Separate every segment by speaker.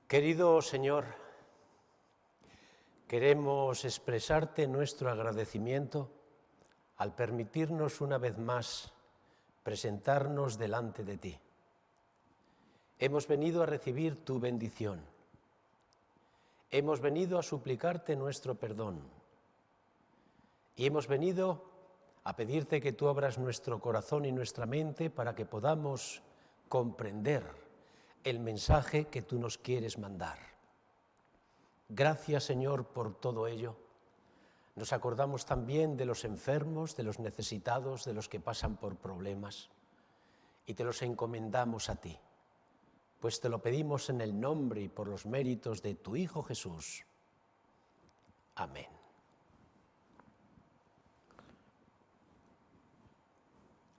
Speaker 1: Querido Señor, queremos expresarte nuestro agradecimiento al permitirnos una vez más presentarnos delante de ti. Hemos venido a recibir tu bendición. Hemos venido a suplicarte nuestro perdón. Y hemos venido a pedirte que tú abras nuestro corazón y nuestra mente para que podamos comprender el mensaje que tú nos quieres mandar. Gracias, Señor, por todo ello. Nos acordamos también de los enfermos, de los necesitados, de los que pasan por problemas, y te los encomendamos a ti, pues te lo pedimos en el nombre y por los méritos de tu Hijo Jesús. Amén.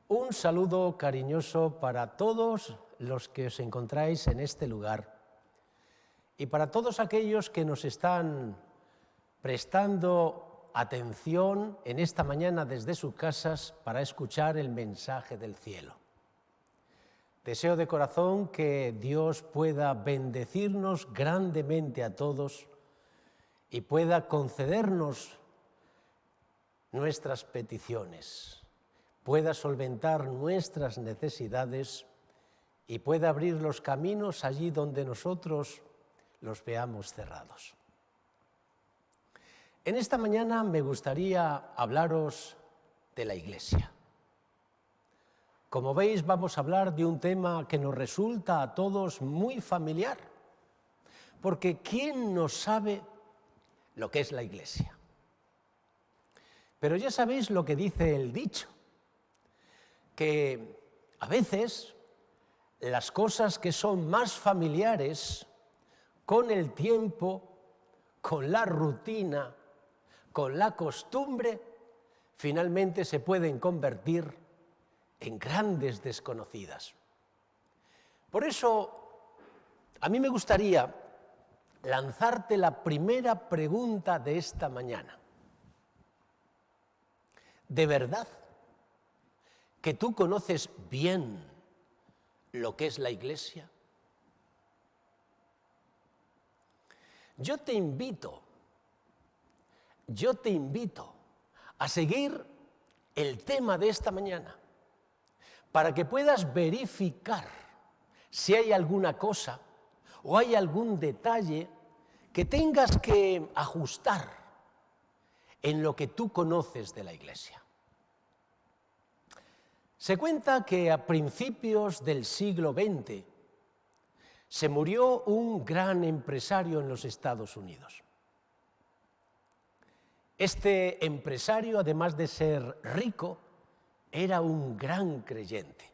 Speaker 1: Un saludo cariñoso para todos los que os encontráis en este lugar y para todos aquellos que nos están prestando atención en esta mañana desde sus casas para escuchar el mensaje del cielo. Deseo de corazón que Dios pueda bendecirnos grandemente a todos y pueda concedernos nuestras peticiones, pueda solventar nuestras necesidades y pueda abrir los caminos allí donde nosotros los veamos cerrados. En esta mañana me gustaría hablaros de la Iglesia. Como veis, vamos a hablar de un tema que nos resulta a todos muy familiar, porque ¿quién no sabe lo que es la Iglesia? Pero ya sabéis lo que dice el dicho, que a veces las cosas que son más familiares, con el tiempo, con la rutina, con la costumbre, finalmente se pueden convertir en grandes desconocidas. Por eso, a mí me gustaría lanzarte la primera pregunta de esta mañana. ¿De verdad que tú conoces bien lo que es la Iglesia? Yo te invito a seguir el tema de esta mañana para que puedas verificar si hay alguna cosa o hay algún detalle que tengas que ajustar en lo que tú conoces de la Iglesia. Se cuenta que a principios del siglo XX se murió un gran empresario en los Estados Unidos. Este empresario, además de ser rico, era un gran creyente.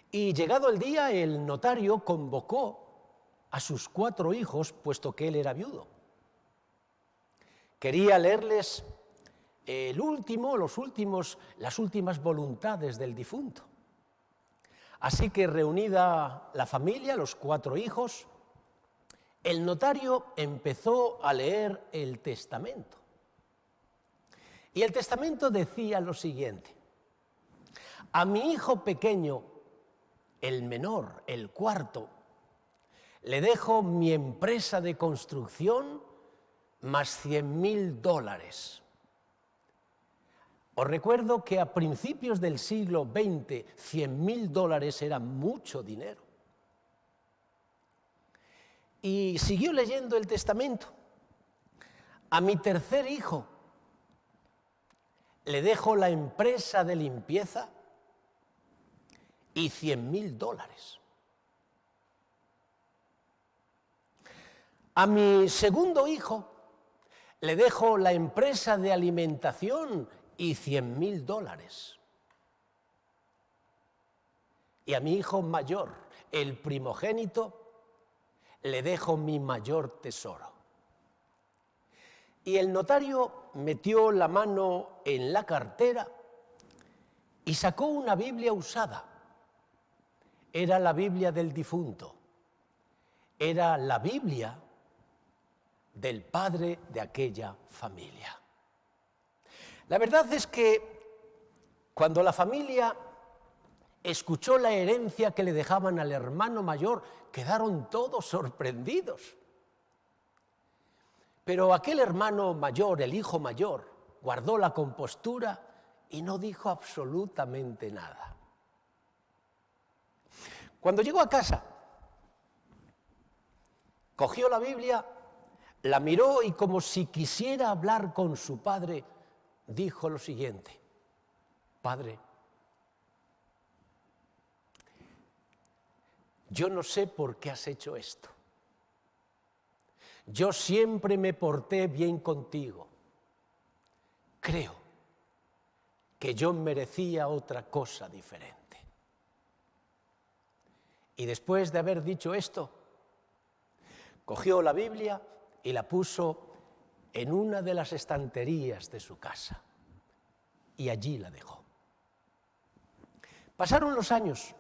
Speaker 1: Y llegado el día, el notario convocó a sus 4 hijos, puesto que él era viudo. Quería leerles las últimas voluntades del difunto. Así que reunida la familia, los 4 hijos, el notario empezó a leer el testamento. Y el testamento decía lo siguiente: a mi hijo pequeño, el menor, el cuarto, le dejo mi empresa de construcción más $100,000. Os recuerdo que a principios del siglo XX, $100,000 era mucho dinero. Y siguió leyendo el testamento. A mi tercer hijo le dejo la empresa de limpieza y $100,000. A mi segundo hijo le dejo la empresa de alimentación y $100,000. Y a mi hijo mayor, el primogénito, le dejo mi mayor tesoro. Y el notario metió la mano en la cartera y sacó una Biblia usada. Era la Biblia del difunto. Era la Biblia del padre de aquella familia. La verdad es que cuando la familia escuchó la herencia que le dejaban al hermano mayor, quedaron todos sorprendidos. Pero aquel hermano mayor, el hijo mayor, guardó la compostura y no dijo absolutamente nada. Cuando llegó a casa, cogió la Biblia, la miró y como si quisiera hablar con su padre, dijo lo siguiente: Padre, yo no sé por qué has hecho esto. Yo siempre me porté bien contigo. Creo que yo merecía otra cosa diferente. Y después de haber dicho esto, cogió la Biblia y la puso en una de las estanterías de su casa. Y allí la dejó. Pasaron los años.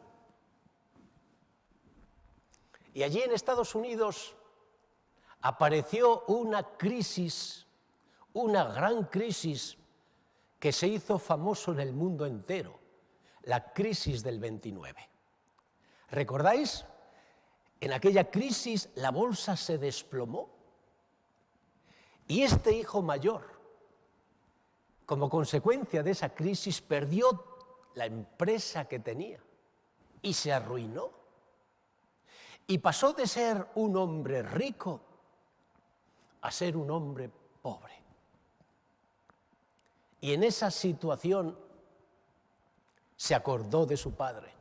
Speaker 1: Y allí en Estados Unidos apareció una crisis, una gran crisis que se hizo famoso en el mundo entero, la crisis del 29. ¿Recordáis? En aquella crisis la bolsa se desplomó y este hijo mayor, como consecuencia de esa crisis, perdió la empresa que tenía y se arruinó. Y pasó de ser un hombre rico a ser un hombre pobre. Y en esa situación se acordó de su padre.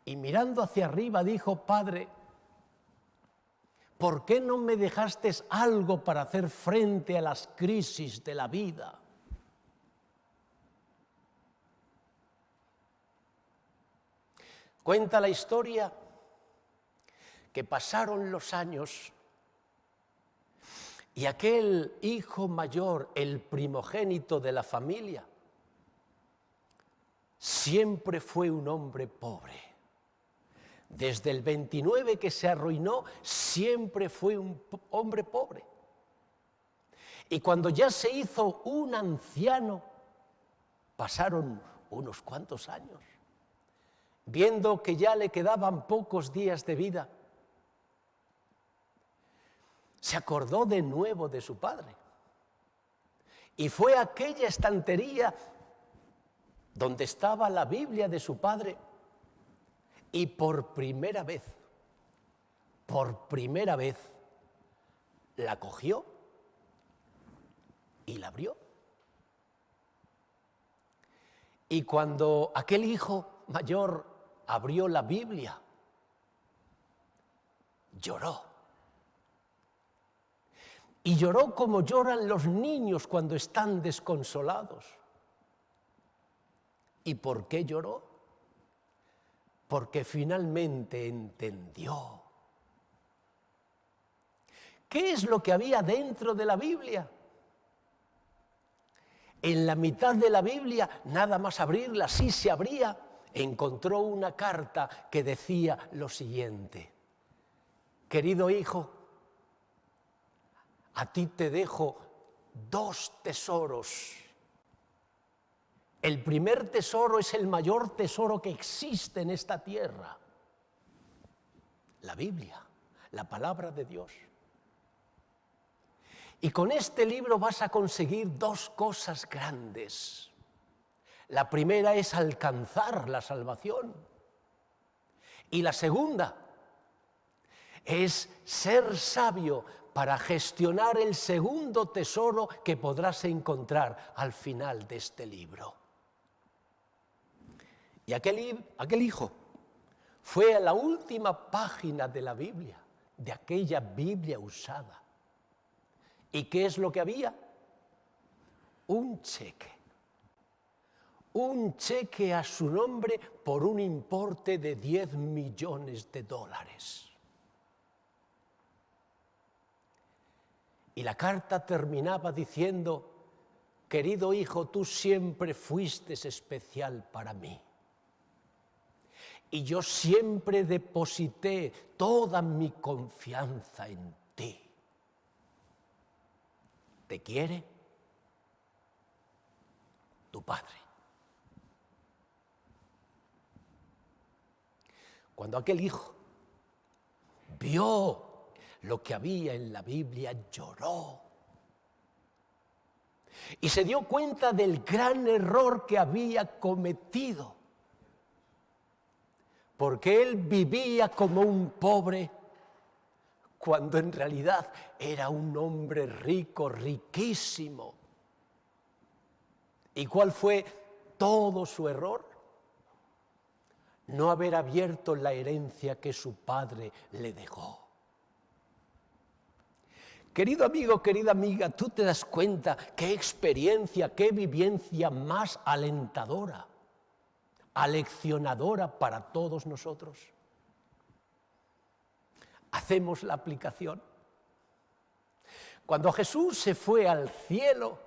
Speaker 1: Y mirando hacia arriba dijo: Padre, ¿por qué no me dejaste algo para hacer frente a las crisis de la vida? Cuenta la historia que pasaron los años y aquel hijo mayor, el primogénito de la familia, siempre fue un hombre pobre. Desde el 29 que se arruinó, siempre fue un hombre pobre. Y cuando ya se hizo un anciano, pasaron unos cuantos años, viendo que ya le quedaban pocos días de vida, se acordó de nuevo de su padre. Y fue a aquella estantería donde estaba la Biblia de su padre y por primera vez, la cogió y la abrió. Y cuando aquel hijo mayor abrió la Biblia, lloró. Y lloró como lloran los niños cuando están desconsolados. ¿Y por qué lloró? Porque finalmente entendió. ¿Qué es lo que había dentro de la Biblia? En la mitad de la Biblia, nada más abrirla, sí se abría, encontró una carta que decía lo siguiente: querido hijo, a ti te dejo 2 tesoros. El primer tesoro es el mayor tesoro que existe en esta tierra. La Biblia, la palabra de Dios. Y con este libro vas a conseguir 2 cosas grandes. La primera es alcanzar la salvación. Y la segunda es ser sabio para gestionar el segundo tesoro que podrás encontrar al final de este libro. Y aquel hijo fue a la última página de la Biblia, de aquella Biblia usada. ¿Y qué es lo que había? Un cheque. Un cheque a su nombre por un importe de $10 millones. Y la carta terminaba diciendo: querido hijo, tú siempre fuiste especial para mí. Y yo siempre deposité toda mi confianza en ti. ¿Te quiere? Tu padre. Cuando aquel hijo vio lo que había en la Biblia, lloró. Y se dio cuenta del gran error que había cometido. Porque él vivía como un pobre, cuando en realidad era un hombre rico, riquísimo. ¿Y cuál fue todo su error? No haber abierto la herencia que su padre le dejó. Querido amigo, querida amiga, tú te das cuenta qué experiencia, qué vivencia más alentadora, aleccionadora para todos nosotros. Hacemos la aplicación. Cuando Jesús se fue al cielo,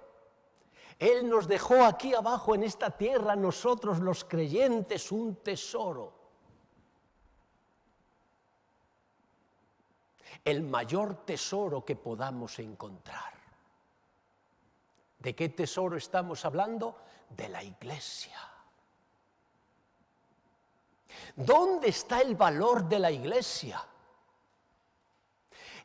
Speaker 1: Él nos dejó aquí abajo en esta tierra, nosotros los creyentes, un tesoro. El mayor tesoro que podamos encontrar. ¿De qué tesoro estamos hablando? De la iglesia. ¿Dónde está el valor de la iglesia?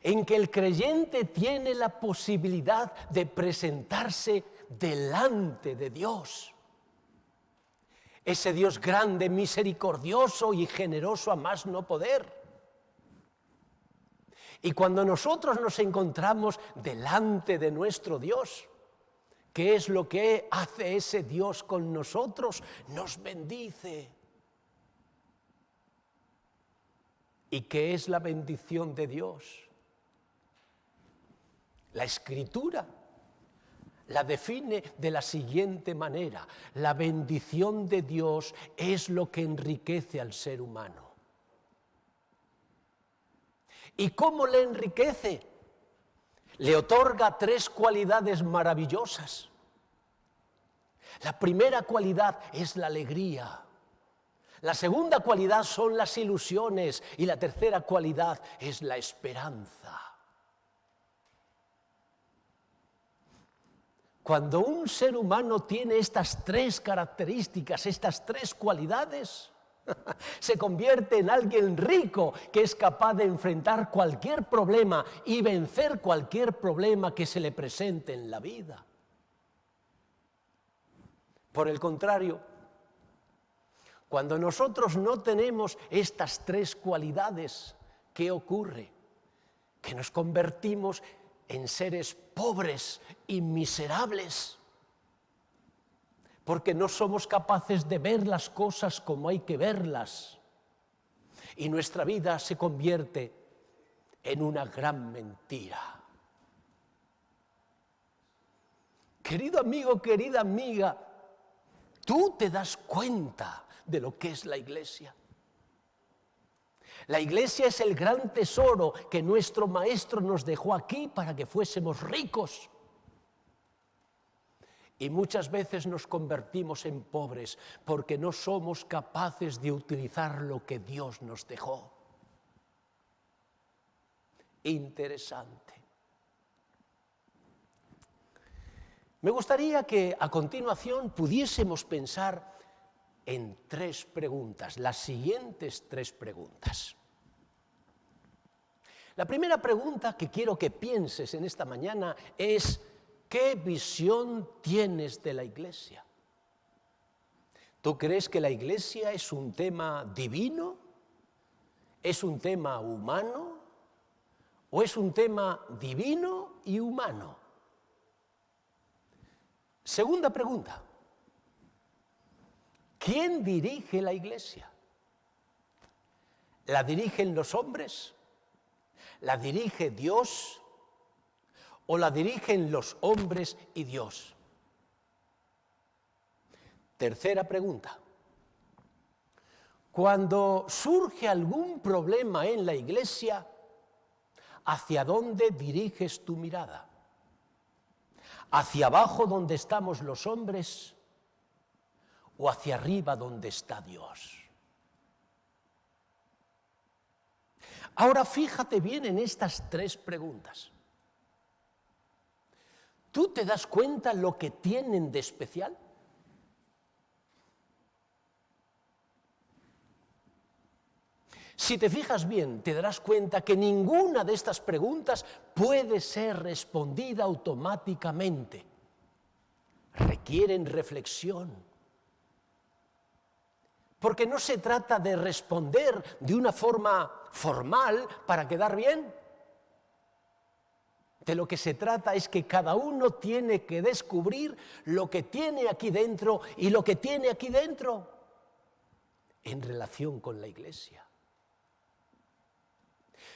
Speaker 1: En que el creyente tiene la posibilidad de presentarse delante de Dios. Ese Dios grande, misericordioso y generoso a más no poder. Y cuando nosotros nos encontramos delante de nuestro Dios, ¿qué es lo que hace ese Dios con nosotros? Nos bendice. ¿Y qué es la bendición de Dios? La Escritura la define de la siguiente manera: la bendición de Dios es lo que enriquece al ser humano. ¿Y cómo le enriquece? Le otorga 3 cualidades maravillosas. La primera cualidad es la alegría. La segunda cualidad son las ilusiones y la tercera cualidad es la esperanza. Cuando un ser humano tiene estas 3 características, estas 3 cualidades, se convierte en alguien rico que es capaz de enfrentar cualquier problema y vencer cualquier problema que se le presente en la vida. Por el contrario, cuando nosotros no tenemos estas 3 cualidades, ¿qué ocurre? Que nos convertimos en seres pobres y miserables, porque no somos capaces de ver las cosas como hay que verlas, y nuestra vida se convierte en una gran mentira. Querido amigo, querida amiga, ¿tú te das cuenta de lo que es la iglesia? La iglesia es el gran tesoro que nuestro Maestro nos dejó aquí para que fuésemos ricos. Y muchas veces nos convertimos en pobres porque no somos capaces de utilizar lo que Dios nos dejó. Interesante. Me gustaría que a continuación pudiésemos pensar en 3 preguntas, las siguientes 3 preguntas. La primera pregunta que quiero que pienses en esta mañana es: ¿qué visión tienes de la iglesia? ¿Tú crees que la iglesia es un tema divino? ¿Es un tema humano? ¿O es un tema divino y humano? Segunda pregunta: ¿quién dirige la iglesia? ¿La dirigen los hombres? ¿La dirige Dios? ¿O la dirigen los hombres y Dios? Tercera pregunta: cuando surge algún problema en la iglesia, ¿hacia dónde diriges tu mirada? ¿Hacia abajo donde estamos los hombres o hacia arriba donde está Dios? Ahora fíjate bien en estas 3 preguntas. ¿Tú te das cuenta lo que tienen de especial? Si te fijas bien, te darás cuenta que ninguna de estas preguntas puede ser respondida automáticamente. Requieren reflexión. Porque no se trata de responder de una forma formal para quedar bien. De lo que se trata es que cada uno tiene que descubrir lo que tiene aquí dentro y lo que tiene aquí dentro en relación con la Iglesia.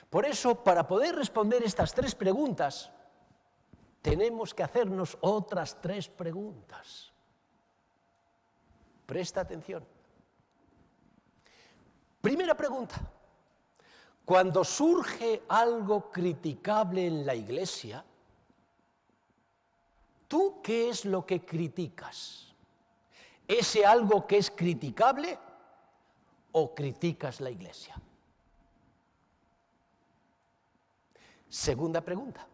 Speaker 1: Por eso, para poder responder estas 3 preguntas, tenemos que hacernos otras 3 preguntas. Presta atención. Primera pregunta. Cuando surge algo criticable en la Iglesia, ¿tú qué es lo que criticas? ¿Ese algo que es criticable o criticas la Iglesia? Segunda pregunta.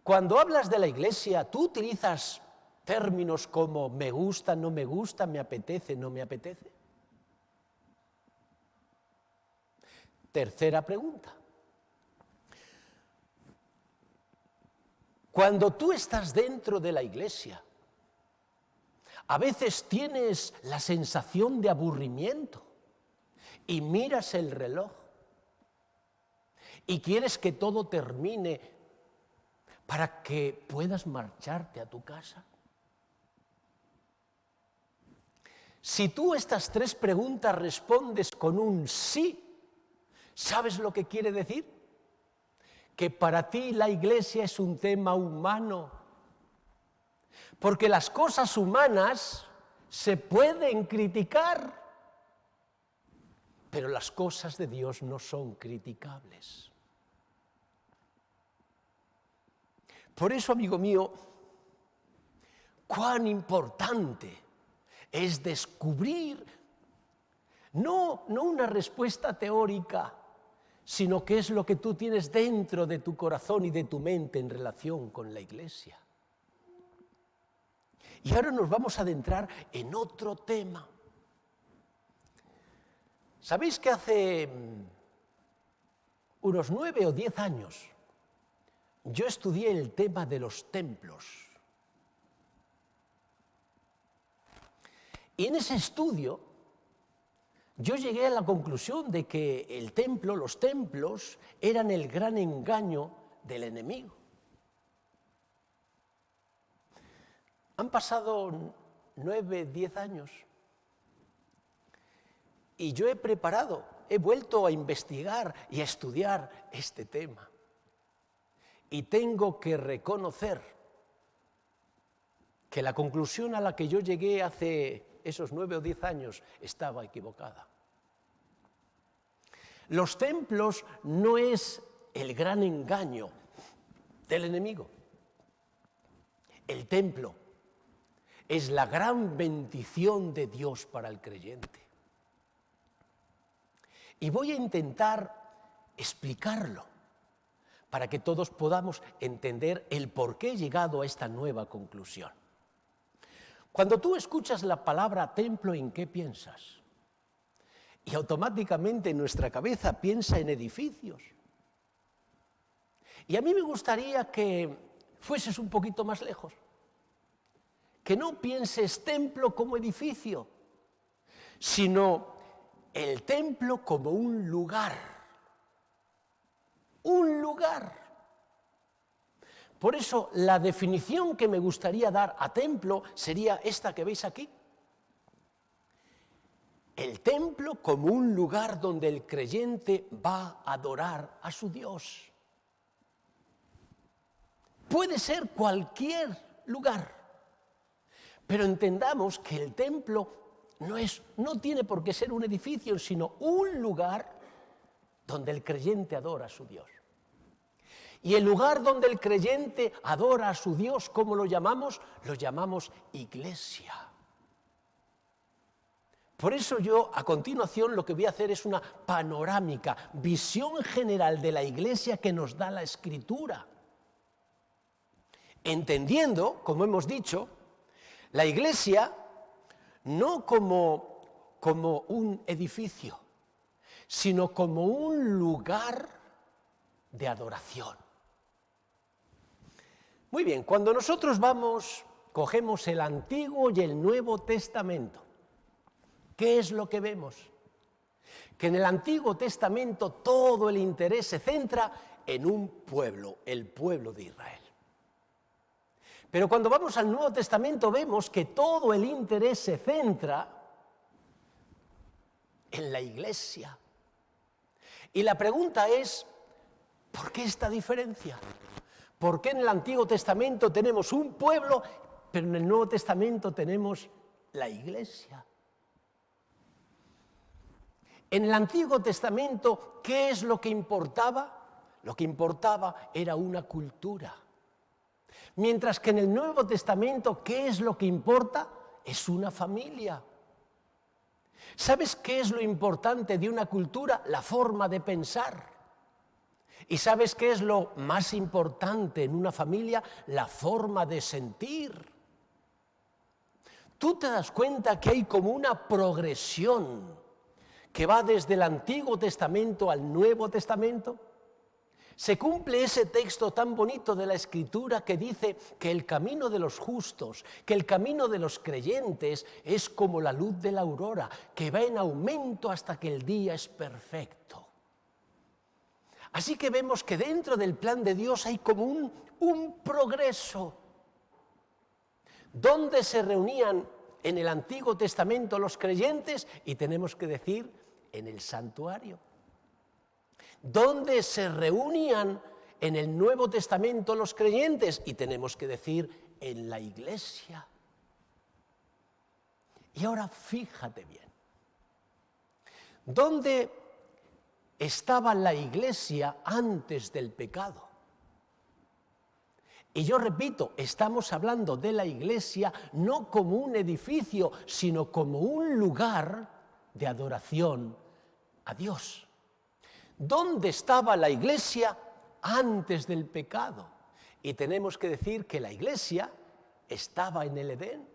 Speaker 1: Cuando hablas de la Iglesia, ¿tú utilizas términos como me gusta, no me gusta, me apetece, no me apetece? Tercera pregunta. Cuando tú estás dentro de la Iglesia, a veces tienes la sensación de aburrimiento y miras el reloj y quieres que todo termine para que puedas marcharte a tu casa. Si tú estas 3 preguntas respondes con un sí, ¿sabes lo que quiere decir? Que para ti la Iglesia es un tema humano. Porque las cosas humanas se pueden criticar, pero las cosas de Dios no son criticables. Por eso, amigo mío, cuán importante es descubrir no una respuesta teórica, sino qué es lo que tú tienes dentro de tu corazón y de tu mente en relación con la Iglesia. Y ahora nos vamos a adentrar en otro tema. ¿Sabéis que hace unos 9 o 10 años yo estudié el tema de los templos? Y en ese estudio yo llegué a la conclusión de que el templo, los templos, eran el gran engaño del enemigo. Han pasado 9, 10 años y yo he vuelto a investigar y a estudiar este tema. Y tengo que reconocer que la conclusión a la que yo llegué hace esos 9 o 10 años estaba equivocada. Los templos no es el gran engaño del enemigo. El templo es la gran bendición de Dios para el creyente. Y voy a intentar explicarlo para que todos podamos entender el por qué he llegado a esta nueva conclusión. Cuando tú escuchas la palabra templo, ¿en qué piensas? Y automáticamente nuestra cabeza piensa en edificios. Y a mí me gustaría que fueses un poquito más lejos. Que no pienses templo como edificio, sino el templo como un lugar. Un lugar. Por eso la definición que me gustaría dar a templo sería esta que veis aquí. El templo como un lugar donde el creyente va a adorar a su Dios. Puede ser cualquier lugar, pero entendamos que el templo no tiene por qué ser un edificio, sino un lugar donde el creyente adora a su Dios. Y el lugar donde el creyente adora a su Dios, ¿cómo lo llamamos? Lo llamamos iglesia. Por eso yo, a continuación, lo que voy a hacer es una panorámica, visión general de la iglesia que nos da la Escritura. Entendiendo, como hemos dicho, la iglesia no como un edificio, sino como un lugar de adoración. Muy bien, cuando nosotros cogemos el Antiguo y el Nuevo Testamento, ¿qué es lo que vemos? Que en el Antiguo Testamento todo el interés se centra en un pueblo, el pueblo de Israel. Pero cuando vamos al Nuevo Testamento vemos que todo el interés se centra en la iglesia. Y la pregunta es, ¿por qué esta diferencia? ¿Por qué en el Antiguo Testamento tenemos un pueblo, pero en el Nuevo Testamento tenemos la iglesia? En el Antiguo Testamento, ¿qué es lo que importaba? Lo que importaba era una cultura. Mientras que en el Nuevo Testamento, ¿qué es lo que importa? Es una familia. ¿Sabes qué es lo importante de una cultura? La forma de pensar. ¿Y sabes qué es lo más importante en una familia? La forma de sentir. ¿Tú te das cuenta que hay como una progresión que va desde el Antiguo Testamento al Nuevo Testamento? Se cumple ese texto tan bonito de la Escritura que dice que el camino de los justos, que el camino de los creyentes es como la luz de la aurora, que va en aumento hasta que el día es perfecto. Así que vemos que dentro del plan de Dios hay como un progreso. ¿Dónde se reunían en el Antiguo Testamento los creyentes? Y tenemos que decir, en el santuario. ¿Dónde se reunían en el Nuevo Testamento los creyentes? Y tenemos que decir, en la iglesia. Y ahora fíjate bien. ¿Dónde estaba la iglesia antes del pecado? Y yo repito, estamos hablando de la iglesia no como un edificio, sino como un lugar de adoración a Dios. ¿Dónde estaba la iglesia antes del pecado? Y tenemos que decir que la iglesia estaba en el Edén.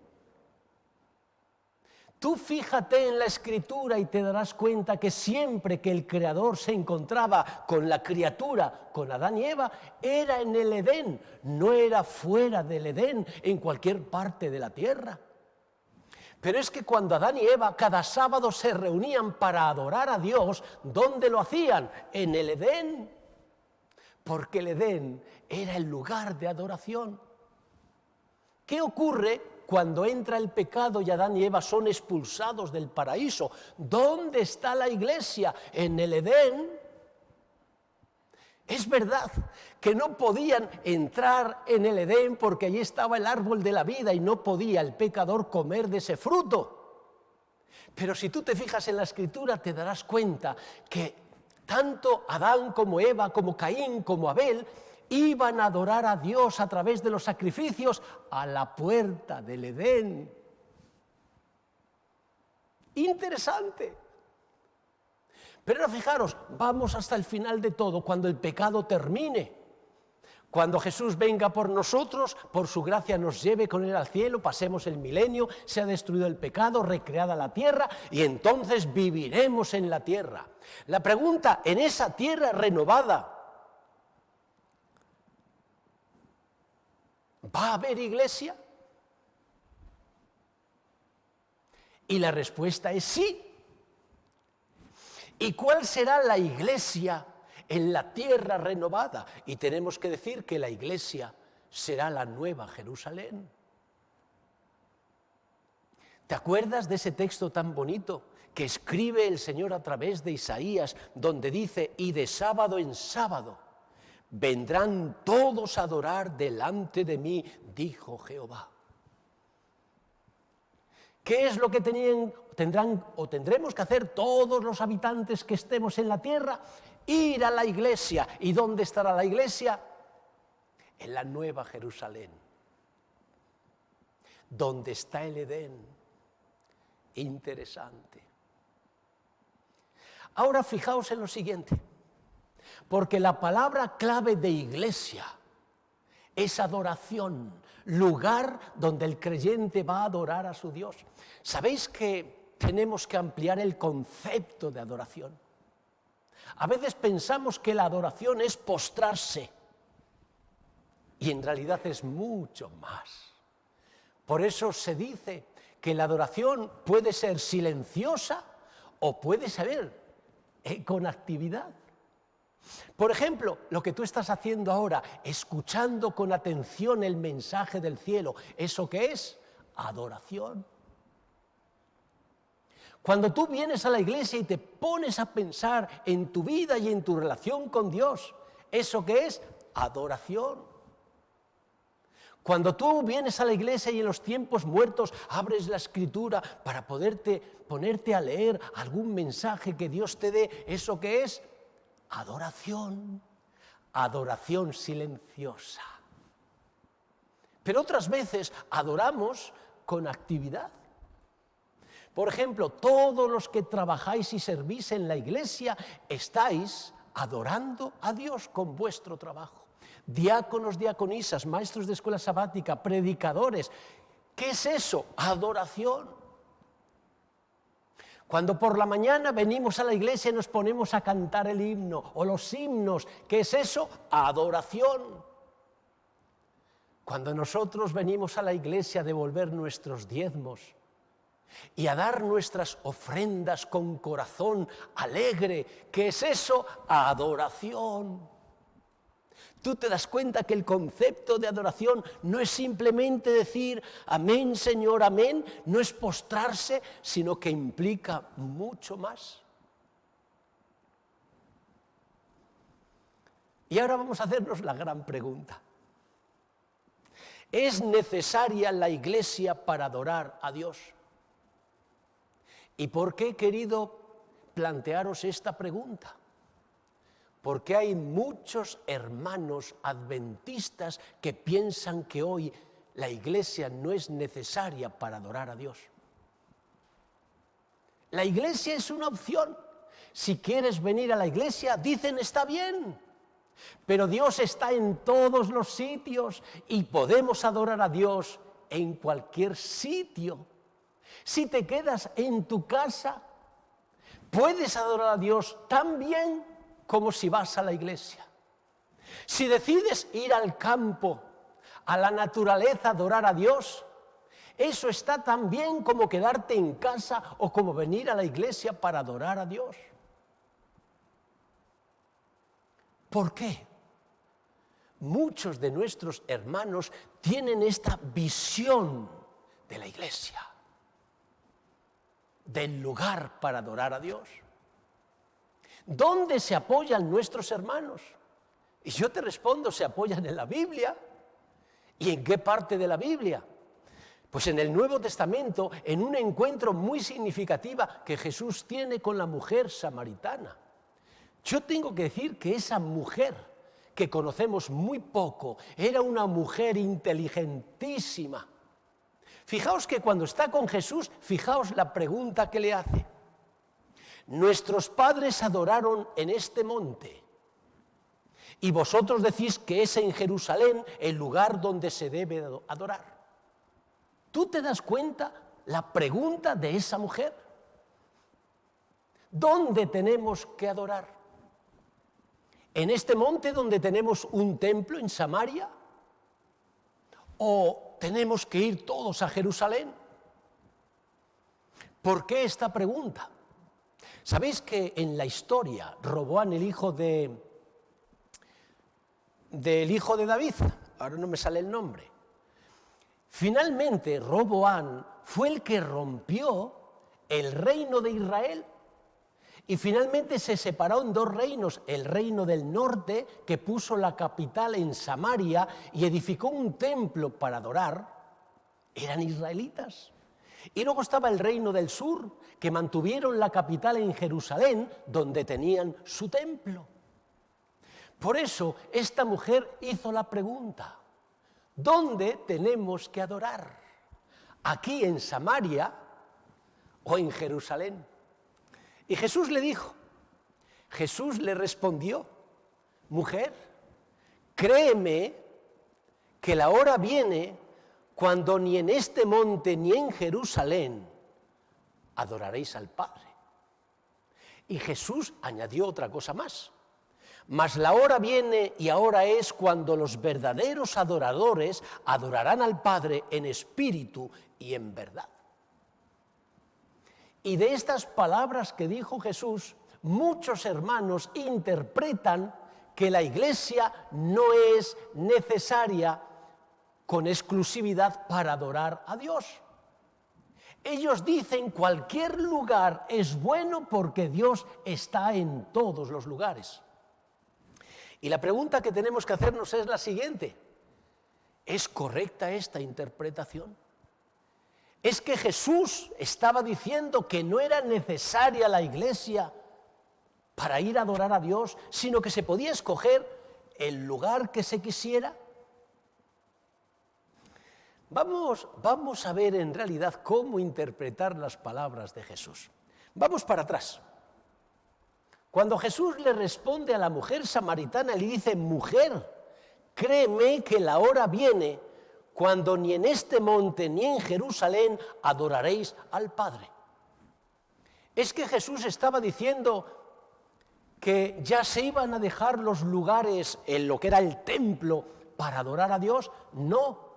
Speaker 1: Tú fíjate en la Escritura y te darás cuenta que siempre que el Creador se encontraba con la criatura, con Adán y Eva, era en el Edén, no era fuera del Edén, en cualquier parte de la tierra. Pero es que cuando Adán y Eva cada sábado se reunían para adorar a Dios, ¿dónde lo hacían? En el Edén, porque el Edén era el lugar de adoración. ¿Qué ocurre cuando entra el pecado y Adán y Eva son expulsados del paraíso? ¿Dónde está la iglesia? En el Edén. Es verdad que no podían entrar en el Edén porque allí estaba el árbol de la vida y no podía el pecador comer de ese fruto. Pero si tú te fijas en la Escritura te darás cuenta que tanto Adán como Eva, como Caín, como Abel, iban a adorar a Dios a través de los sacrificios a la puerta del Edén. Interesante. Pero ahora fijaros, vamos hasta el final de todo, cuando el pecado termine. Cuando Jesús venga por nosotros, por su gracia nos lleve con él al cielo, pasemos el milenio, se ha destruido el pecado, recreada la tierra, y entonces viviremos en la tierra. La pregunta, en esa tierra renovada, ¿va a haber iglesia? Y la respuesta es sí. ¿Y cuál será la iglesia en la tierra renovada? Y tenemos que decir que la iglesia será la nueva Jerusalén. ¿Te acuerdas de ese texto tan bonito que escribe el Señor a través de Isaías, donde dice, y de sábado en sábado vendrán todos a adorar delante de mí, dijo Jehová? ¿Qué es lo que tendremos que hacer todos los habitantes que estemos en la tierra? Ir a la iglesia. ¿Y dónde estará la iglesia? En la nueva Jerusalén, donde está el Edén. Interesante. Ahora fijaos en lo siguiente, porque la palabra clave de iglesia es adoración, lugar donde el creyente va a adorar a su Dios. ¿Sabéis que tenemos que ampliar el concepto de adoración? A veces pensamos que la adoración es postrarse y en realidad es mucho más. Por eso se dice que la adoración puede ser silenciosa o puede ser con actividad. Por ejemplo, lo que tú estás haciendo ahora, escuchando con atención el mensaje del cielo, ¿eso qué es? Adoración. Cuando tú vienes a la iglesia y te pones a pensar en tu vida y en tu relación con Dios, ¿eso qué es? Adoración. Cuando tú vienes a la iglesia y en los tiempos muertos abres la Escritura para ponerte a leer algún mensaje que Dios te dé, ¿eso qué es? Adoración. Adoración silenciosa. Pero otras veces adoramos con actividad. Por ejemplo, todos los que trabajáis y servís en la iglesia estáis adorando a Dios con vuestro trabajo. Diáconos, diaconisas, maestros de escuela sabática, predicadores. ¿Qué es eso? Adoración. Cuando por la mañana venimos a la iglesia y nos ponemos a cantar el himno o los himnos, ¿qué es eso? Adoración. Cuando nosotros venimos a la iglesia a devolver nuestros diezmos y a dar nuestras ofrendas con corazón alegre, ¿qué es eso? Adoración. Tú te das cuenta que el concepto de adoración no es simplemente decir amén, Señor, amén, no es postrarse, sino que implica mucho más. Y ahora vamos a hacernos la gran pregunta. ¿Es necesaria la iglesia para adorar a Dios? ¿Y por qué he querido plantearos esta pregunta? Porque hay muchos hermanos adventistas que piensan que hoy la iglesia no es necesaria para adorar a Dios. La iglesia es una opción. Si quieres venir a la iglesia, dicen está bien. Pero Dios está en todos los sitios y podemos adorar a Dios en cualquier sitio. Si te quedas en tu casa, puedes adorar a Dios tan bien como si vas a la iglesia. Si decides ir al campo, a la naturaleza, adorar a Dios, eso está tan bien como quedarte en casa o como venir a la iglesia para adorar a Dios. ¿Por qué? Muchos de nuestros hermanos tienen esta visión de la iglesia, del lugar para adorar a Dios. ¿Dónde se apoyan nuestros hermanos? Y yo te respondo, se apoyan en la Biblia. ¿Y en qué parte de la Biblia? Pues en el Nuevo Testamento, en un encuentro muy significativo que Jesús tiene con la mujer samaritana. Yo tengo que decir que esa mujer, que conocemos muy poco, era una mujer inteligentísima. Fijaos que cuando está con Jesús, fijaos la pregunta que le hace. Nuestros padres adoraron en este monte, y vosotros decís que es en Jerusalén el lugar donde se debe adorar. ¿Tú te das cuenta la pregunta de esa mujer? ¿Dónde tenemos que adorar? ¿En este monte donde tenemos un templo en Samaria? ¿O tenemos que ir todos a Jerusalén? ¿Por qué esta pregunta? ¿Sabéis que en la historia Roboam, el hijo del hijo de David, ahora no me sale el nombre, finalmente Roboam fue el que rompió el reino de Israel y finalmente se separó en dos reinos, el reino del norte que puso la capital en Samaria y edificó un templo para adorar, eran israelitas. Y luego estaba el reino del sur, que mantuvieron la capital en Jerusalén, donde tenían su templo. Por eso esta mujer hizo la pregunta, ¿dónde tenemos que adorar? ¿Aquí en Samaria o en Jerusalén? Y Jesús le dijo, Jesús le respondió, mujer, créeme que la hora viene cuando ni en este monte ni en Jerusalén adoraréis al Padre. Y Jesús añadió otra cosa más. Mas la hora viene y ahora es cuando los verdaderos adoradores adorarán al Padre en espíritu y en verdad. Y de estas palabras que dijo Jesús, muchos hermanos interpretan que la iglesia no es necesaria con exclusividad para adorar a Dios. Ellos dicen cualquier lugar es bueno porque Dios está en todos los lugares. Y la pregunta que tenemos que hacernos es la siguiente: ¿es correcta esta interpretación? ¿Es que Jesús estaba diciendo que no era necesaria la iglesia para ir a adorar a Dios, sino que se podía escoger el lugar que se quisiera? Vamos a ver en realidad cómo interpretar las palabras de Jesús. Vamos para atrás. Cuando Jesús le responde a la mujer samaritana, le dice: mujer, créeme que la hora viene cuando ni en este monte ni en Jerusalén adoraréis al Padre. ¿Es que Jesús estaba diciendo que ya se iban a dejar los lugares en lo que era el templo para adorar a Dios? No.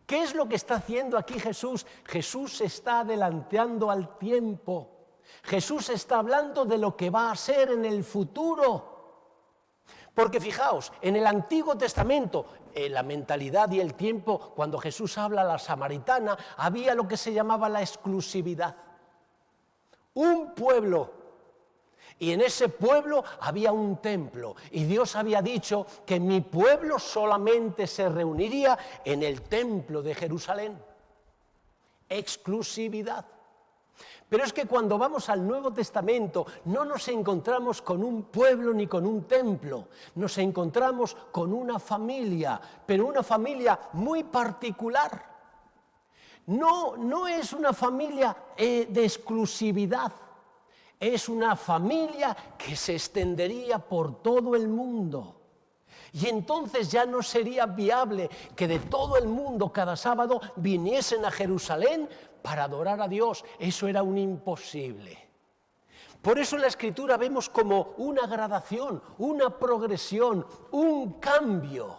Speaker 1: ¿Qué es lo que está haciendo aquí Jesús? Jesús se está adelantando al tiempo. Jesús está hablando de lo que va a ser en el futuro. Porque fijaos, en el Antiguo Testamento, en la mentalidad y el tiempo, cuando Jesús habla a la samaritana, había lo que se llamaba la exclusividad. Un pueblo, y en ese pueblo había un templo, y Dios había dicho que mi pueblo solamente se reuniría en el templo de Jerusalén. Exclusividad. Pero es que cuando vamos al Nuevo Testamento no nos encontramos con un pueblo ni con un templo, nos encontramos con una familia, pero una familia muy particular. No es una familia de exclusividad, es una familia que se extendería por todo el mundo. Y entonces ya no sería viable que de todo el mundo cada sábado viniesen a Jerusalén para adorar a Dios. Eso era un imposible. Por eso en la Escritura vemos como una gradación, una progresión, un cambio.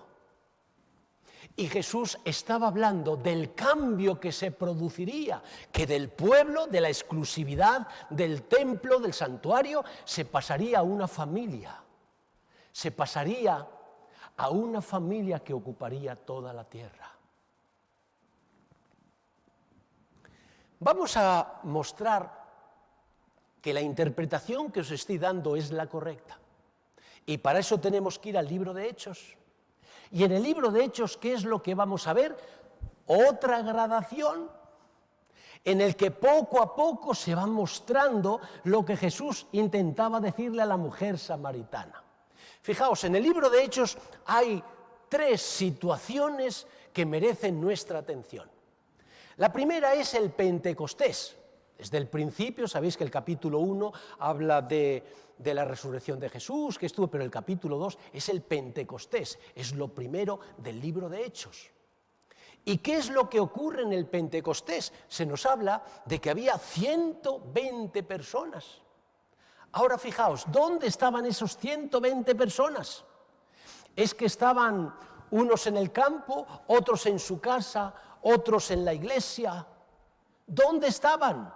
Speaker 1: Y Jesús estaba hablando del cambio que se produciría, que del pueblo, de la exclusividad, del templo, del santuario, se pasaría a una familia. Se pasaría a una familia que ocuparía toda la tierra. Vamos a mostrar que la interpretación que os estoy dando es la correcta. Y para eso tenemos que ir al libro de Hechos. Y en el libro de Hechos, ¿qué es lo que vamos a ver? Otra gradación en el que poco a poco se va mostrando lo que Jesús intentaba decirle a la mujer samaritana. Fijaos, en el libro de Hechos hay 3 situaciones que merecen nuestra atención. La primera es el Pentecostés. Desde el principio, sabéis que el capítulo 1 habla de la resurrección de Jesús, que estuvo, pero el capítulo 2 es el Pentecostés, es lo primero del libro de Hechos. ¿Y qué es lo que ocurre en el Pentecostés? Se nos habla de que había 120 personas. Ahora fijaos, ¿dónde estaban esos 120 personas? Es que estaban unos en el campo, otros en su casa, otros en la iglesia. ¿Dónde estaban?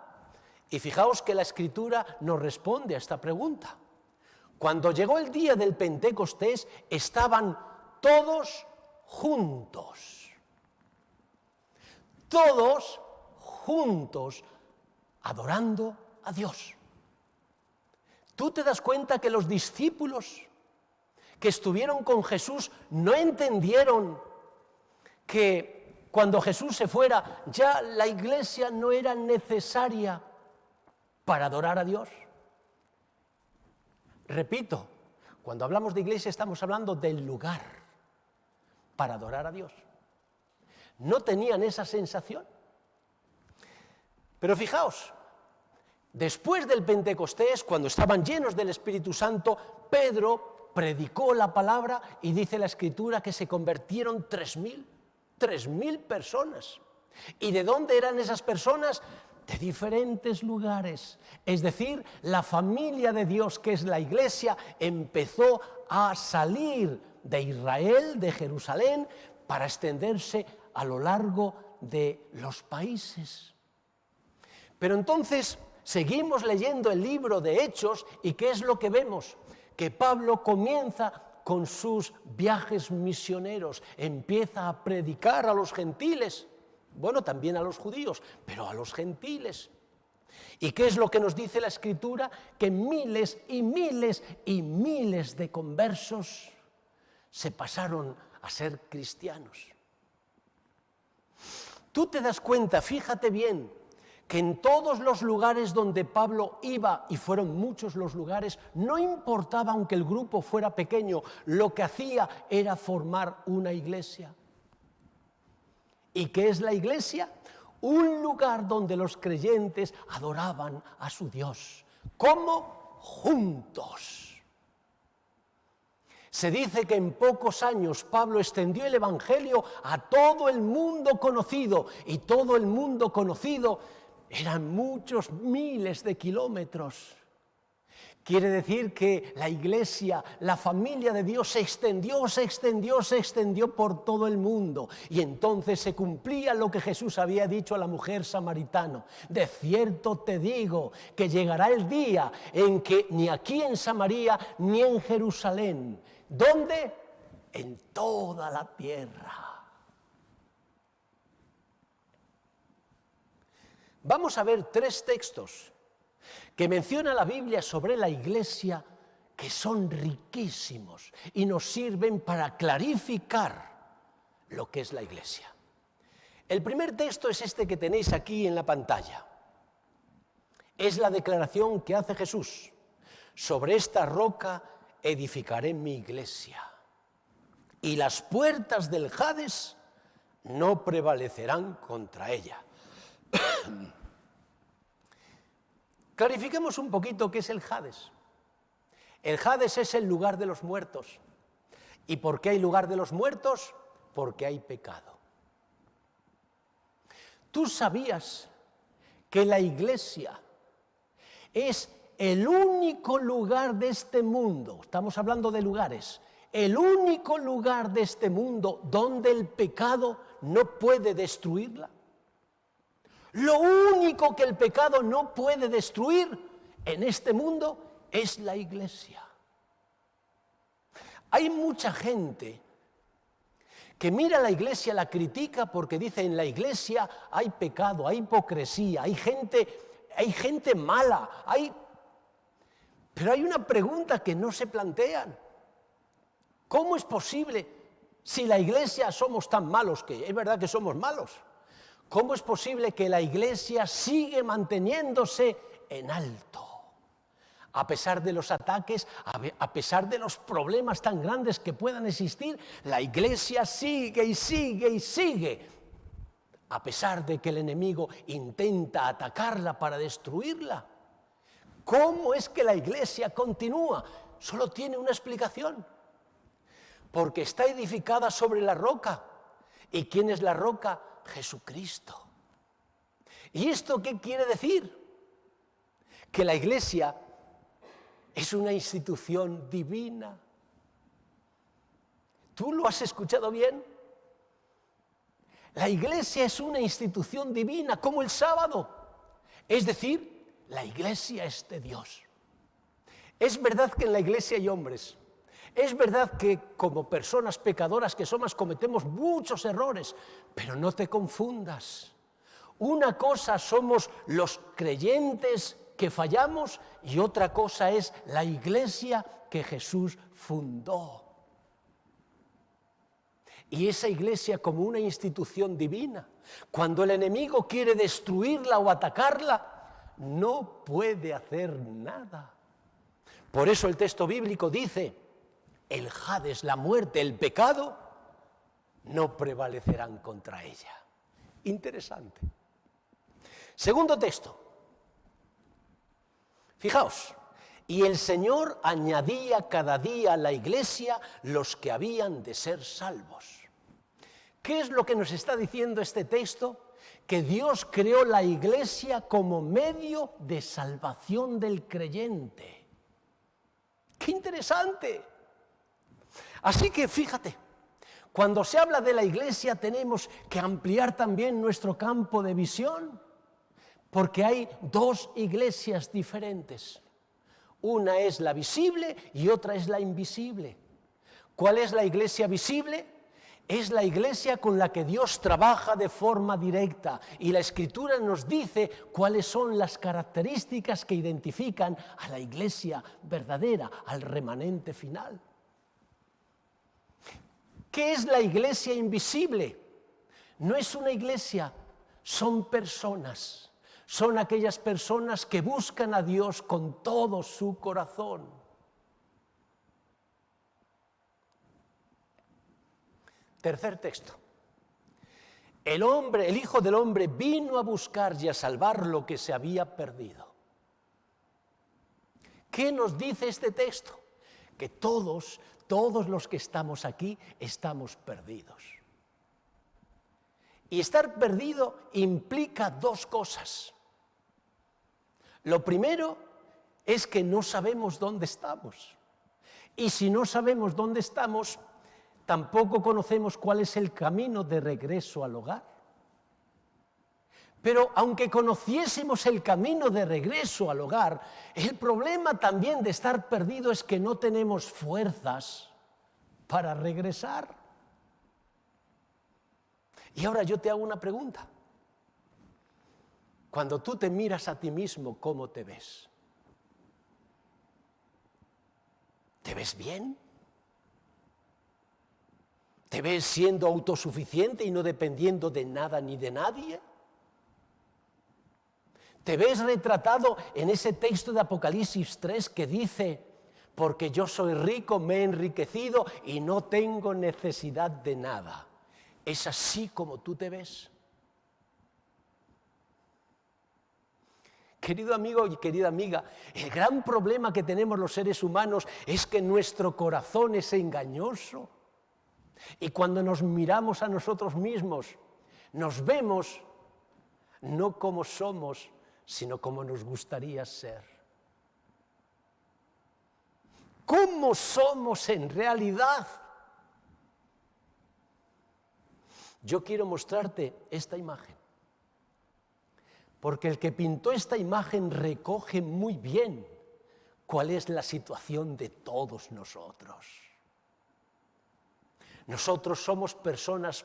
Speaker 1: Y fijaos que la Escritura nos responde a esta pregunta. Cuando llegó el día del Pentecostés, estaban todos juntos. Todos juntos, adorando a Dios. ¿Tú te das cuenta que los discípulos que estuvieron con Jesús no entendieron que cuando Jesús se fuera ya la iglesia no era necesaria para adorar a Dios? Repito, cuando hablamos de iglesia estamos hablando del lugar para adorar a Dios. ¿No tenían esa sensación? Pero fijaos, después del Pentecostés, cuando estaban llenos del Espíritu Santo, Pedro predicó la palabra y dice la Escritura que se convirtieron 3.000 personas. ¿Y de dónde eran esas personas? de diferentes lugares. Es decir, la familia de Dios, que es la Iglesia, empezó a salir de Israel, de Jerusalén, para extenderse a lo largo de los países. Pero entonces seguimos leyendo el libro de Hechos y ¿qué es lo que vemos? Que Pablo comienza con sus viajes misioneros, empieza a predicar a los gentiles, bueno, también a los judíos, pero a los gentiles. ¿Y qué es lo que nos dice la Escritura? Que miles y miles y miles de conversos se pasaron a ser cristianos. Tú te das cuenta, fíjate bien, que en todos los lugares donde Pablo iba, y fueron muchos los lugares, no importaba aunque el grupo fuera pequeño, lo que hacía era formar una iglesia. ¿Y qué es la iglesia? Un lugar donde los creyentes adoraban a su Dios. ¿Cómo? Juntos. Se dice que en pocos años Pablo extendió el Evangelio a todo el mundo conocido, y todo el mundo conocido eran muchos miles de kilómetros. Quiere decir que la iglesia, la familia de Dios se extendió por todo el mundo. Y entonces se cumplía lo que Jesús había dicho a la mujer samaritana. De cierto te digo que llegará el día en que ni aquí en Samaria ni en Jerusalén. ¿Dónde? En toda la tierra. Vamos a ver 3 textos que menciona la Biblia sobre la iglesia, que son riquísimos y nos sirven para clarificar lo que es la iglesia. El primer texto es este que tenéis aquí en la pantalla. Es la declaración que hace Jesús: sobre esta roca edificaré mi iglesia, y las puertas del Hades no prevalecerán contra ella. Clarifiquemos un poquito qué es el Hades. El Hades es el lugar de los muertos. ¿Y por qué hay lugar de los muertos? Porque hay pecado. ¿Tú sabías que la iglesia es el único lugar de este mundo? Estamos hablando de lugares. El único lugar de este mundo donde el pecado no puede destruirla. Lo único que el pecado no puede destruir en este mundo es la iglesia. Hay mucha gente que mira a la iglesia, la critica porque dice: en la iglesia hay pecado, hay hipocresía, hay gente mala, Pero hay una pregunta que no se plantean. ¿Cómo es posible, si la iglesia somos tan malos, que es verdad que somos malos, cómo es posible que la iglesia sigue manteniéndose en alto? A pesar de los ataques, a pesar de los problemas tan grandes que puedan existir, la iglesia sigue y sigue y sigue. A pesar de que el enemigo intenta atacarla para destruirla. ¿Cómo es que la iglesia continúa? Solo tiene una explicación. Porque está edificada sobre la roca. ¿Y quién es la roca? Jesucristo. ¿Y esto qué quiere decir? Que la iglesia es una institución divina. ¿Tú lo has escuchado bien? La iglesia es una institución divina, como el sábado. Es decir, la iglesia es de Dios. Es verdad que en la iglesia hay hombres. Es verdad que como personas pecadoras que somos cometemos muchos errores, pero no te confundas. Una cosa somos los creyentes que fallamos y otra cosa es la iglesia que Jesús fundó. Y esa iglesia como una institución divina, cuando el enemigo quiere destruirla o atacarla, no puede hacer nada. Por eso el texto bíblico dice: el Hades, la muerte, el pecado, no prevalecerán contra ella. Interesante. Segundo texto. Fijaos, y el Señor añadía cada día a la iglesia los que habían de ser salvos. ¿Qué es lo que nos está diciendo este texto? que Dios creó la Iglesia como medio de salvación del creyente. ¡Qué interesante! Así que fíjate, cuando se habla de la Iglesia tenemos que ampliar también nuestro campo de visión, porque hay dos iglesias diferentes. Una es la visible y otra es la invisible. ¿Cuál es la iglesia visible? Es la iglesia con la que Dios trabaja de forma directa, y la Escritura nos dice cuáles son las características que identifican a la iglesia verdadera, al remanente final. ¿Qué es la iglesia invisible? No es una iglesia, son personas. Son aquellas personas que buscan a Dios con todo su corazón. Tercer texto. El Hijo del Hombre vino a buscar y a salvar lo que se había perdido. ¿Qué nos dice este texto? Que todos los que estamos aquí estamos perdidos. Y estar perdido implica dos cosas. Lo primero es que no sabemos dónde estamos. Y si no sabemos dónde estamos, tampoco conocemos cuál es el camino de regreso al hogar. Pero aunque conociésemos el camino de regreso al hogar, el problema también de estar perdido es que no tenemos fuerzas para regresar. Y ahora yo te hago una pregunta. Cuando tú te miras a ti mismo, ¿cómo te ves? ¿Te ves bien? ¿Te ves siendo autosuficiente y no dependiendo de nada ni de nadie? ¿Te ves retratado en ese texto de Apocalipsis 3 que dice: porque yo soy rico, me he enriquecido y no tengo necesidad de nada? ¿Es así como tú te ves? Querido amigo y querida amiga, el gran problema que tenemos los seres humanos es que nuestro corazón es engañoso. Y cuando nos miramos a nosotros mismos, nos vemos no como somos, sino como nos gustaría ser. ¿Cómo somos en realidad? Yo quiero mostrarte esta imagen, porque el que pintó esta imagen recoge muy bien cuál es la situación de todos nosotros. Nosotros somos personas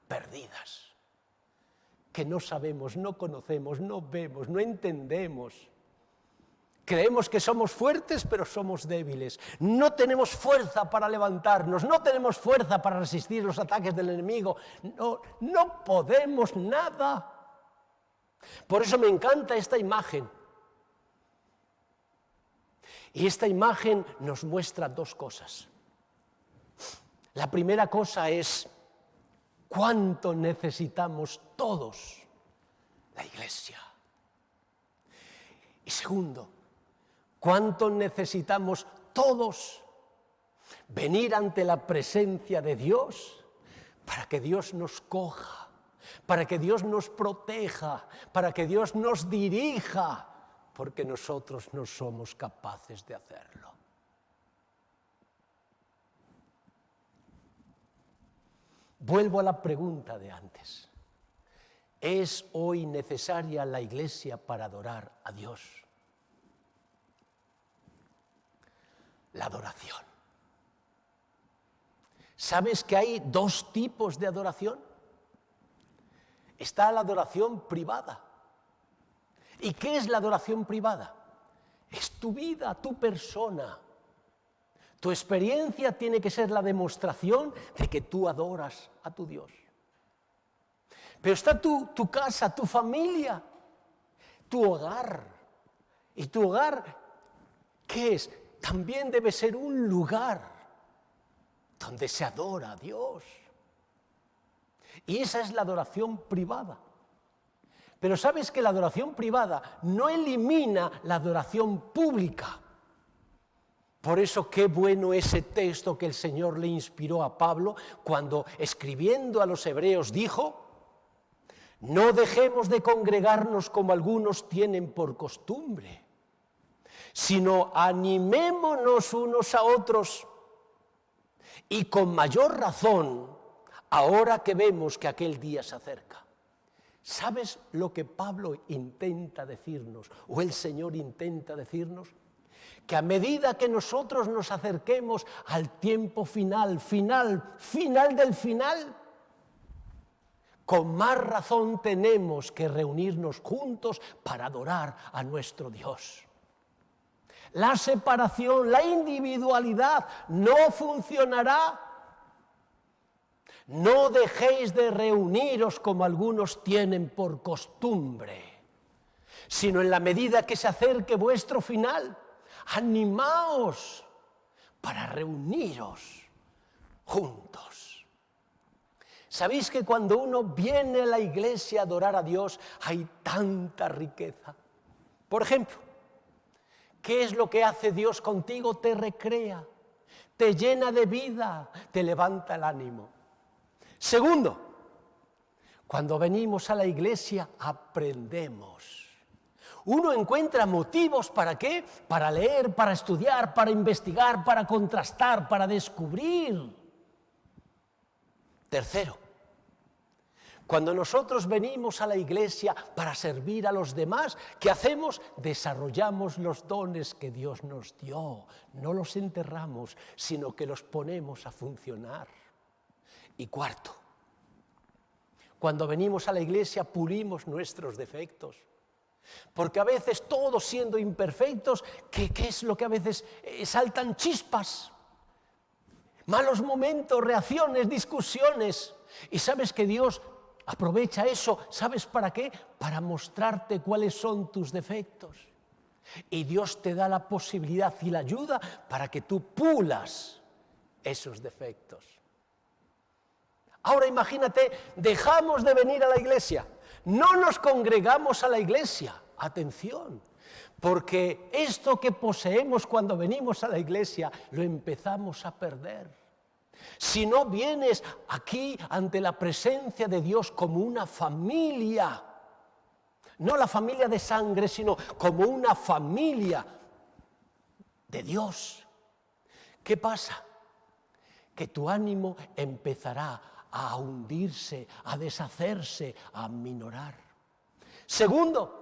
Speaker 1: perdidas, que no sabemos, no conocemos, no vemos, no entendemos. Creemos que somos fuertes, pero somos débiles. No tenemos fuerza para levantarnos, no tenemos fuerza para resistir los ataques del enemigo. No podemos nada. Por eso me encanta esta imagen. Y esta imagen nos muestra dos cosas. La primera cosa es cuánto necesitamos todos la iglesia. Y segundo, cuánto necesitamos todos venir ante la presencia de Dios para que Dios nos coja, para que Dios nos proteja, para que Dios nos dirija, porque nosotros no somos capaces de hacerlo. Vuelvo a la pregunta de antes. ¿Es hoy necesaria la iglesia para adorar a Dios? La adoración. ¿Sabes que hay dos tipos de adoración? Está la adoración privada. ¿Y qué es la adoración privada? Es tu vida, tu persona. Tu experiencia tiene que ser la demostración de que tú adoras a tu Dios. Pero está tu casa, tu familia, tu hogar. Y tu hogar, ¿qué es? También debe ser un lugar donde se adora a Dios. Y esa es la adoración privada. Pero sabes que la adoración privada no elimina la adoración pública. Por eso qué bueno ese texto que el Señor le inspiró a Pablo cuando escribiendo a los hebreos dijo: No dejemos de congregarnos como algunos tienen por costumbre, sino animémonos unos a otros, y con mayor razón ahora que vemos que aquel día se acerca. ¿Sabes lo que Pablo intenta decirnos, o el Señor intenta decirnos? Que a medida que nosotros nos acerquemos al tiempo final del final, con más razón tenemos que reunirnos juntos para adorar a nuestro Dios. La separación, la individualidad no funcionará. No dejéis de reuniros como algunos tienen por costumbre, sino en la medida que se acerque vuestro final, animaos para reuniros juntos. ¿Sabéis que cuando uno viene a la iglesia a adorar a Dios hay tanta riqueza? Por ejemplo, ¿qué es lo que hace Dios contigo? Te recrea, te llena de vida, te levanta el ánimo. Segundo, cuando venimos a la iglesia aprendemos. Uno encuentra motivos ¿para qué? Para leer, para estudiar, para investigar, para contrastar, para descubrir. Tercero, cuando nosotros venimos a la iglesia para servir a los demás, ¿qué hacemos? Desarrollamos los dones que Dios nos dio. No los enterramos, sino que los ponemos a funcionar. Y cuarto, cuando venimos a la iglesia pulimos nuestros defectos. Porque a veces todos siendo imperfectos, ¿qué es lo que a veces saltan chispas? Malos momentos, reacciones, discusiones. Y sabes que Dios aprovecha eso, ¿sabes para qué? Para mostrarte cuáles son tus defectos. Y Dios te da la posibilidad y la ayuda para que tú pulas esos defectos. Ahora imagínate, dejamos de venir a la iglesia, no nos congregamos a la iglesia. Atención, porque esto que poseemos cuando venimos a la iglesia lo empezamos a perder. Si no vienes aquí ante la presencia de Dios como una familia, no la familia de sangre, sino como una familia de Dios, ¿qué pasa? Que tu ánimo empezará a hundirse, a deshacerse, a aminorar. Segundo,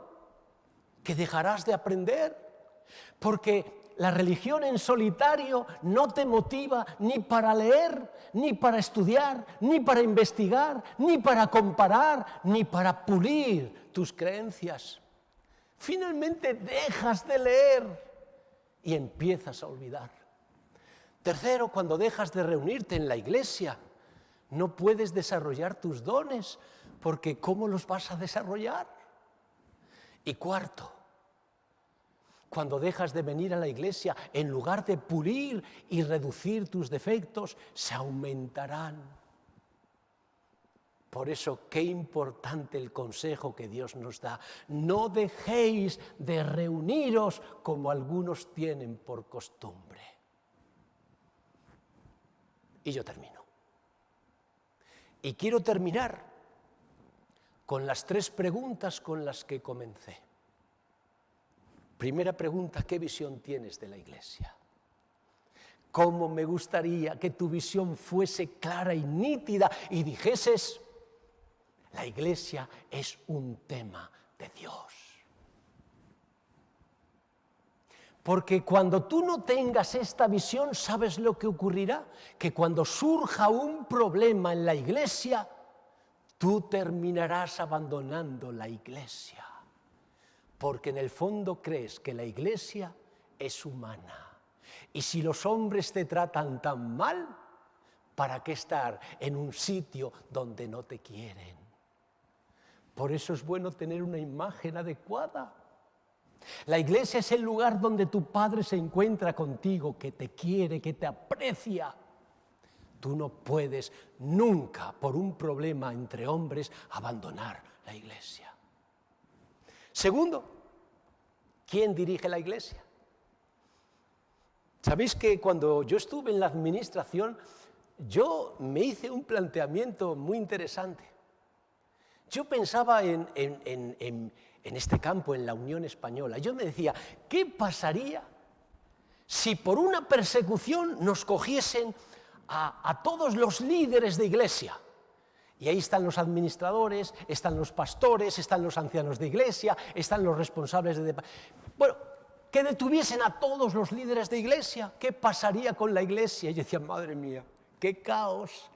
Speaker 1: que dejarás de aprender, porque la religión en solitario no te motiva ni para leer, ni para estudiar, ni para investigar, ni para comparar, ni para pulir tus creencias. Finalmente dejas de leer y empiezas a olvidar. Tercero, cuando dejas de reunirte en la iglesia, no puedes desarrollar tus dones, porque ¿cómo los vas a desarrollar? Y cuarto, cuando dejas de venir a la iglesia, en lugar de pulir y reducir tus defectos, se aumentarán. Por eso, qué importante el consejo que Dios nos da. No dejéis de reuniros como algunos tienen por costumbre. Y yo termino. Y quiero terminar con las 3 preguntas con las que comencé. Primera pregunta, ¿qué visión tienes de la iglesia? ¿Cómo me gustaría que tu visión fuese clara y nítida y dijeses, la iglesia es un tema de Dios? Porque cuando tú no tengas esta visión, ¿sabes lo que ocurrirá? Que cuando surja un problema en la iglesia, tú terminarás abandonando la iglesia. Porque en el fondo crees que la iglesia es humana. Y si los hombres te tratan tan mal, ¿para qué estar en un sitio donde no te quieren? Por eso es bueno tener una imagen adecuada. La iglesia es el lugar donde tu Padre se encuentra contigo, que te quiere, que te aprecia. Tú no puedes nunca, por un problema entre hombres, abandonar la iglesia. Segundo, ¿quién dirige la iglesia? Sabéis que cuando yo estuve en la administración, yo me hice un planteamiento muy interesante. Yo pensaba en este campo, en la Unión Española. Yo me decía, ¿qué pasaría si por una persecución nos cogiesen a todos los líderes de iglesia? Y ahí están los administradores, están los pastores, están los ancianos de iglesia, están los responsables de... Bueno, que detuviesen a todos los líderes de iglesia. ¿Qué pasaría con la iglesia? Y yo decía, madre mía, qué caos.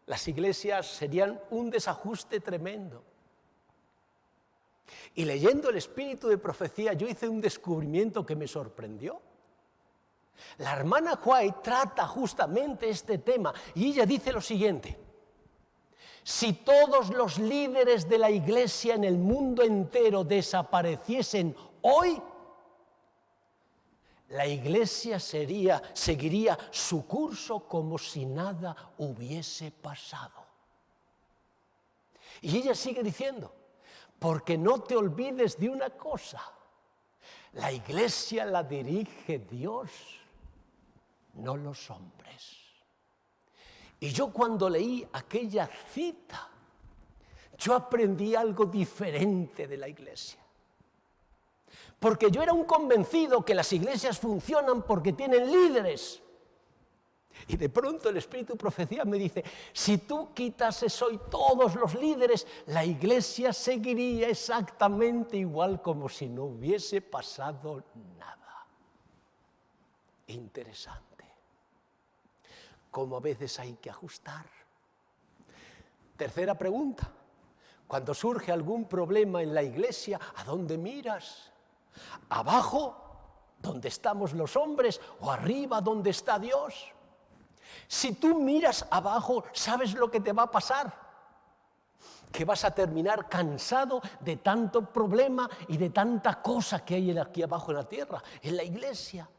Speaker 1: Las iglesias serían un desajuste tremendo. Y leyendo el espíritu de profecía, yo hice un descubrimiento que me sorprendió. La hermana White trata justamente este tema y ella dice lo siguiente: si todos los líderes de la iglesia en el mundo entero desapareciesen hoy, la iglesia seguiría su curso como si nada hubiese pasado. Y ella sigue diciendo, porque no te olvides de una cosa, la iglesia la dirige Dios, no los hombres. Y yo cuando leí aquella cita, yo aprendí algo diferente de la iglesia. Porque yo era un convencido que las iglesias funcionan porque tienen líderes. Y de pronto el Espíritu de Profecía me dice, si tú quitases hoy todos los líderes, la iglesia seguiría exactamente igual como si no hubiese pasado nada. Interesante. Como a veces hay que ajustar. Tercera pregunta. Cuando surge algún problema en la iglesia, ¿a dónde miras? ¿Abajo, donde estamos los hombres, o arriba, donde está Dios? Si tú miras abajo, ¿sabes lo que te va a pasar? Que vas a terminar cansado de tanto problema y de tanta cosa que hay aquí abajo en la tierra, en la iglesia.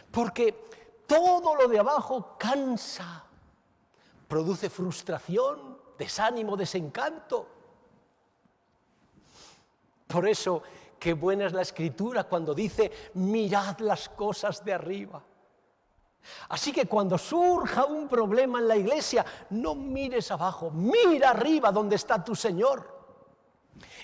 Speaker 1: Porque todo lo de abajo cansa, produce frustración, desánimo, desencanto. Por eso, qué buena es la Escritura cuando dice, mirad las cosas de arriba. Así que cuando surja un problema en la iglesia, no mires abajo, mira arriba donde está tu Señor.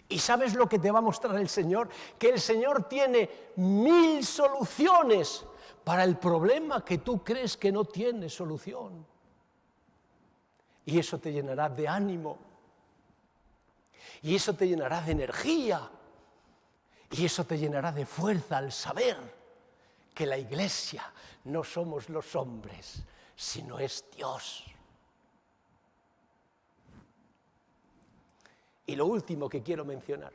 Speaker 1: ¿Y sabes lo que te va a mostrar el Señor? Que el Señor tiene 1000 soluciones para el problema que tú crees que no tiene solución. Y eso te llenará de ánimo. Y eso te llenará de energía. Y eso te llenará de fuerza al saber que la iglesia no somos los hombres, sino es Dios. Y lo último que quiero mencionar.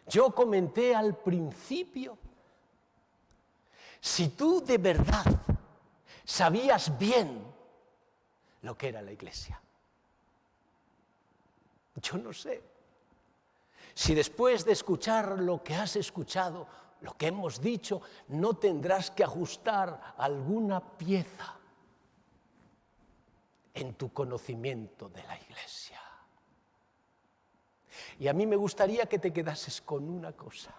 Speaker 1: Yo comenté al principio, si tú de verdad sabías bien lo que era la iglesia. Yo no sé si después de escuchar lo que has escuchado, lo que hemos dicho, no tendrás que ajustar alguna pieza en tu conocimiento de la iglesia. Y a mí me gustaría que te quedases con una cosa.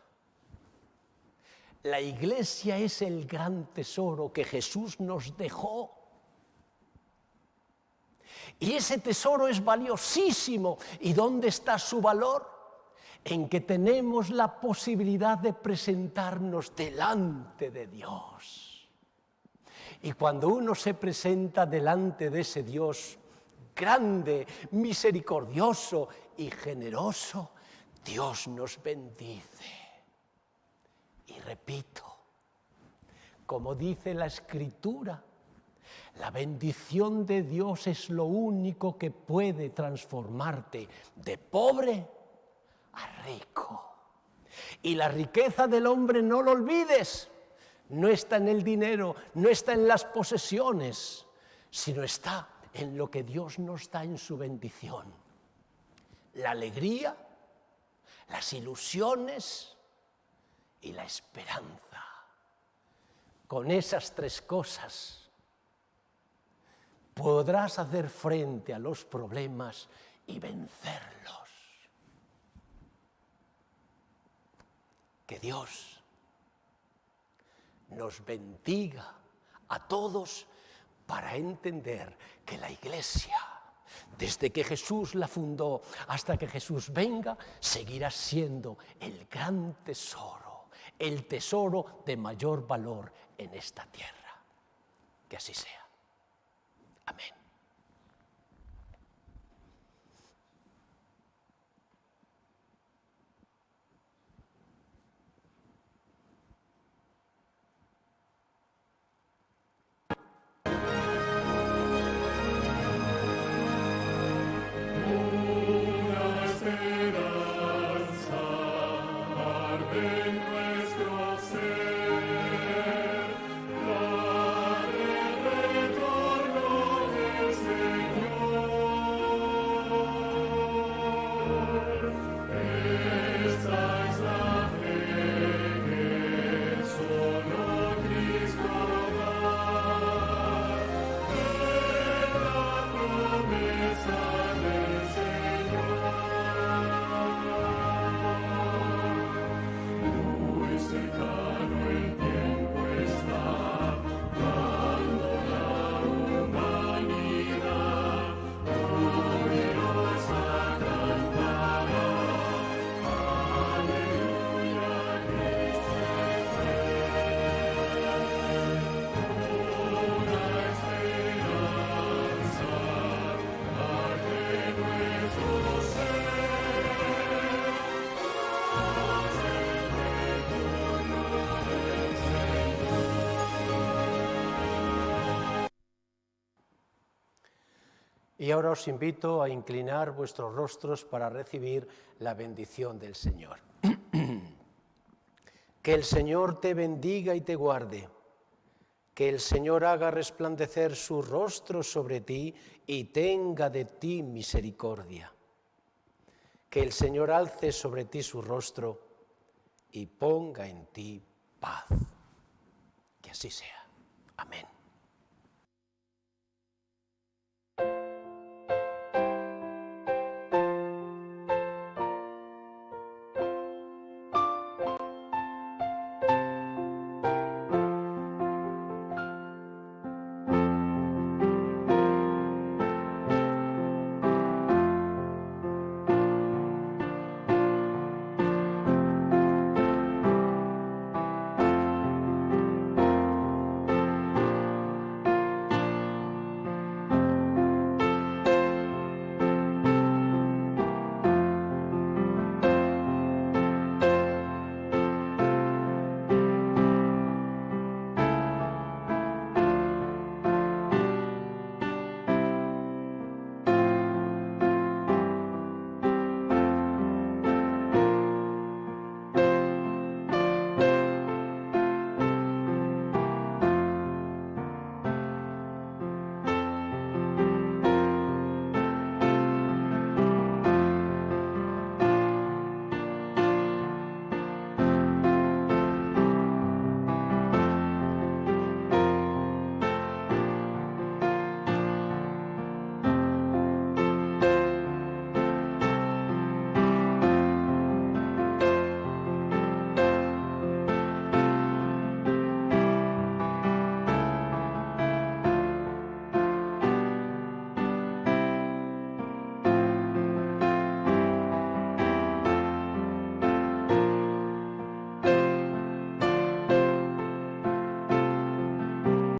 Speaker 1: La iglesia es el gran tesoro que Jesús nos dejó. Y ese tesoro es valiosísimo. ¿Y dónde está su valor? En que tenemos la posibilidad de presentarnos delante de Dios. Y cuando uno se presenta delante de ese Dios grande, misericordioso y generoso, Dios nos bendice. Y repito, como dice la Escritura, la bendición de Dios es lo único que puede transformarte de pobre a rico. Y la riqueza del hombre, no lo olvides, no está en el dinero, no está en las posesiones, sino está en lo que Dios nos da en su bendición. La alegría, las ilusiones y la esperanza. Con esas tres cosas podrás hacer frente a los problemas y vencerlos. Que Dios nos bendiga a todos para entender que la iglesia Desde que Jesús la fundó hasta que Jesús venga, seguirá siendo el gran tesoro, el tesoro de mayor valor en esta tierra. Que así sea. Amén. Y ahora os invito a inclinar vuestros rostros para recibir la bendición del Señor. Que el Señor te bendiga y te guarde. Que el Señor haga resplandecer su rostro sobre ti y tenga de ti misericordia. Que el Señor alce sobre ti su rostro y ponga en ti paz. Que así sea. Amén.